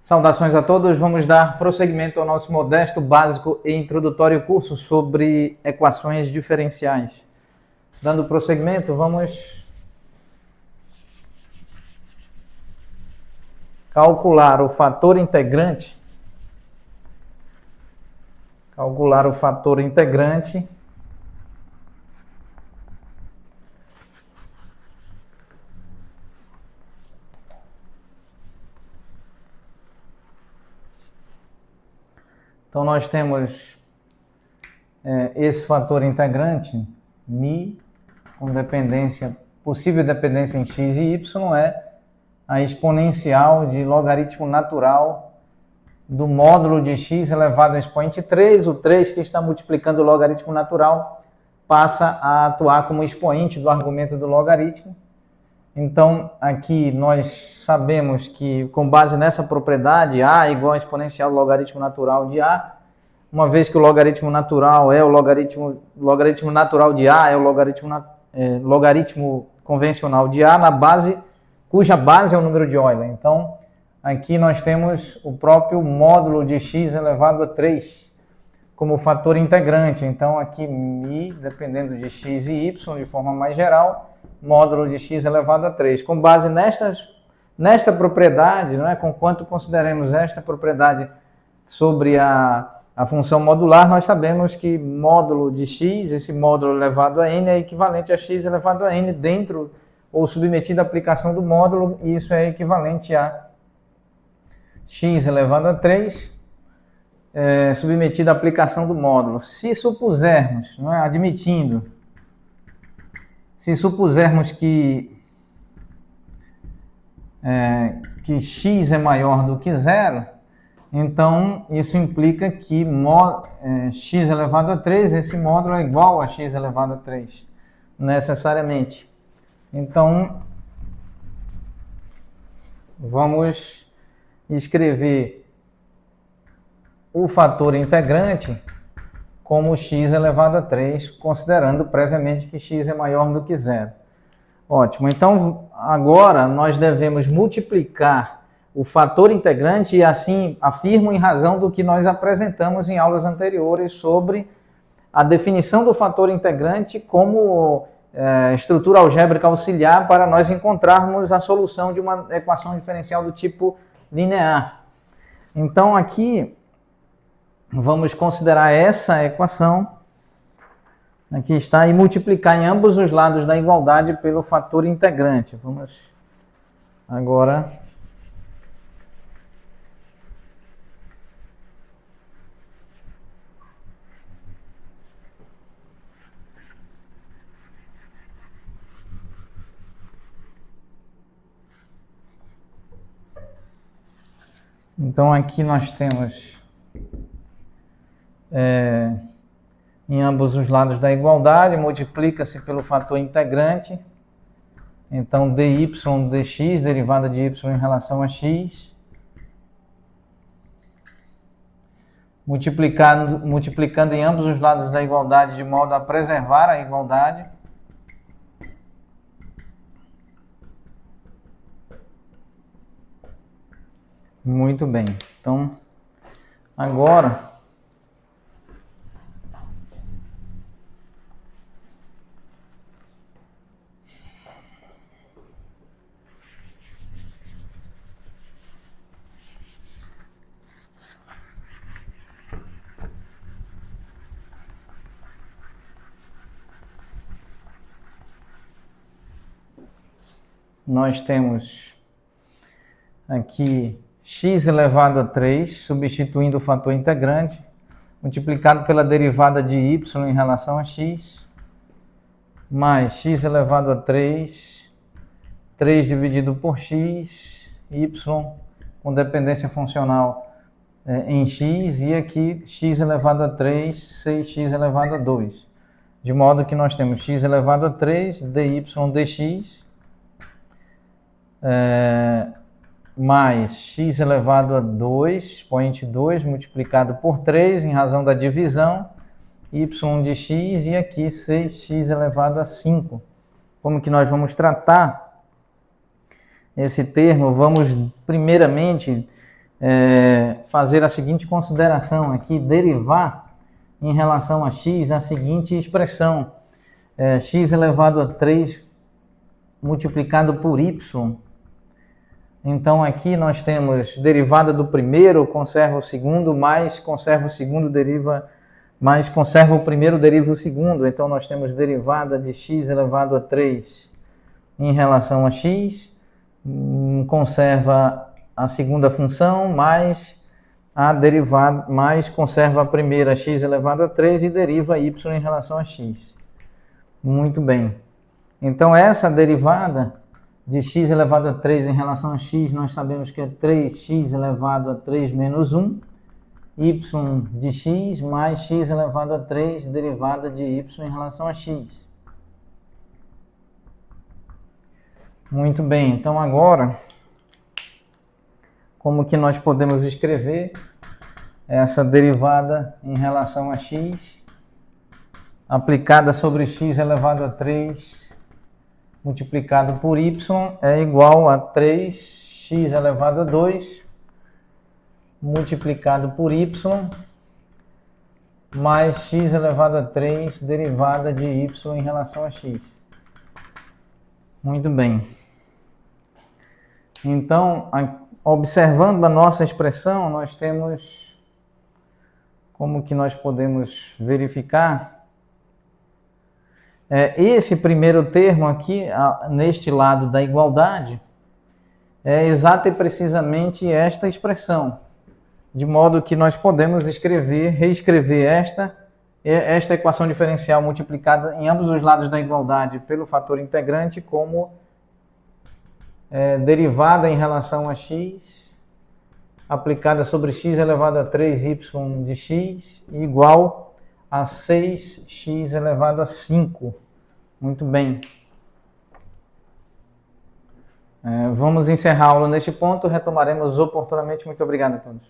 Saudações a todos, vamos dar prosseguimento ao nosso modesto, básico e introdutório curso sobre equações diferenciais. Dando prosseguimento, vamos calcular o fator integrante. Então, nós temos esse fator integrante, μ, com possível dependência em x e y, é a exponencial de logaritmo natural do módulo de x elevado ao expoente 3. O 3 que está multiplicando o logaritmo natural passa a atuar como expoente do argumento do logaritmo. Então, aqui nós sabemos que, com base nessa propriedade, A é igual a exponencial do logaritmo natural de A, uma vez que o logaritmo natural é o logaritmo natural de A, é o logaritmo convencional de A, cuja base é o número de Euler. Então, aqui nós temos o próprio módulo de x elevado a 3 como fator integrante. Então, aqui μ, dependendo de x e y, de forma mais geral, módulo de x elevado a 3. Com base nesta propriedade, não é? Conquanto consideremos esta propriedade sobre a função modular, nós sabemos que módulo de x, esse módulo elevado a n, é equivalente a x elevado a n dentro ou submetido à aplicação do módulo, e isso é equivalente a x elevado a 3 submetido à aplicação do módulo. Se supusermos, não é? Se supusermos que x é maior do que zero, então isso implica que x elevado a 3, esse módulo é igual a x elevado a 3, necessariamente. Então, vamos escrever o fator integrante como x elevado a 3, considerando previamente que x é maior do que zero. Ótimo, então agora nós devemos multiplicar o fator integrante, e assim afirmo em razão do que nós apresentamos em aulas anteriores sobre a definição do fator integrante como estrutura algébrica auxiliar para nós encontrarmos a solução de uma equação diferencial do tipo linear. Então aqui vamos considerar essa equação, aqui está, e multiplicar em ambos os lados da igualdade pelo fator integrante. Vamos agora então aqui nós temos em ambos os lados da igualdade, multiplica-se pelo fator integrante. Então, dy dx, derivada de y em relação a x, multiplicando em ambos os lados da igualdade de modo a preservar a igualdade. Muito bem. Então, agora nós temos aqui x elevado a 3, substituindo o fator integrante, multiplicado pela derivada de y em relação a x, mais x elevado a 3 dividido por x, y com dependência funcional em x, e aqui x elevado a 3, 6x elevado a 2. De modo que nós temos x elevado a 3, dy dx, mais x elevado a 2, expoente 2, multiplicado por 3, em razão da divisão, y de x, e aqui 6x elevado a 5. Como que nós vamos tratar esse termo? Vamos, primeiramente, fazer a seguinte consideração aqui, derivar em relação a x a seguinte expressão, x elevado a 3 multiplicado por y. Então aqui nós temos derivada do primeiro, conserva o segundo, mais conserva o segundo, deriva, mais conserva o primeiro, deriva o segundo. Então nós temos derivada de x elevado a 3 em relação a x, conserva a segunda função, mais a derivada, mais conserva a primeira, x elevado a 3, e deriva y em relação a x. Muito bem. Então essa derivada de x elevado a 3 em relação a x, nós sabemos que é 3x elevado a 3 menos 1, y de x mais x elevado a 3, derivada de y em relação a x. Muito bem, então agora, como que nós podemos escrever essa derivada em relação a x, aplicada sobre x elevado a 3 multiplicado por y é igual a 3x elevado a 2 multiplicado por y mais x elevado a 3 derivada de y em relação a x. Muito bem. Então, observando a nossa expressão, nós temos como que nós podemos verificar esse primeiro termo aqui, neste lado da igualdade, é exata e precisamente esta expressão, de modo que nós podemos reescrever esta equação diferencial multiplicada em ambos os lados da igualdade pelo fator integrante como derivada em relação a x, aplicada sobre x elevado a 3y de x, igual a 6x elevado a 5. Muito bem. Vamos encerrar a aula neste ponto, retomaremos oportunamente. Muito obrigado a todos.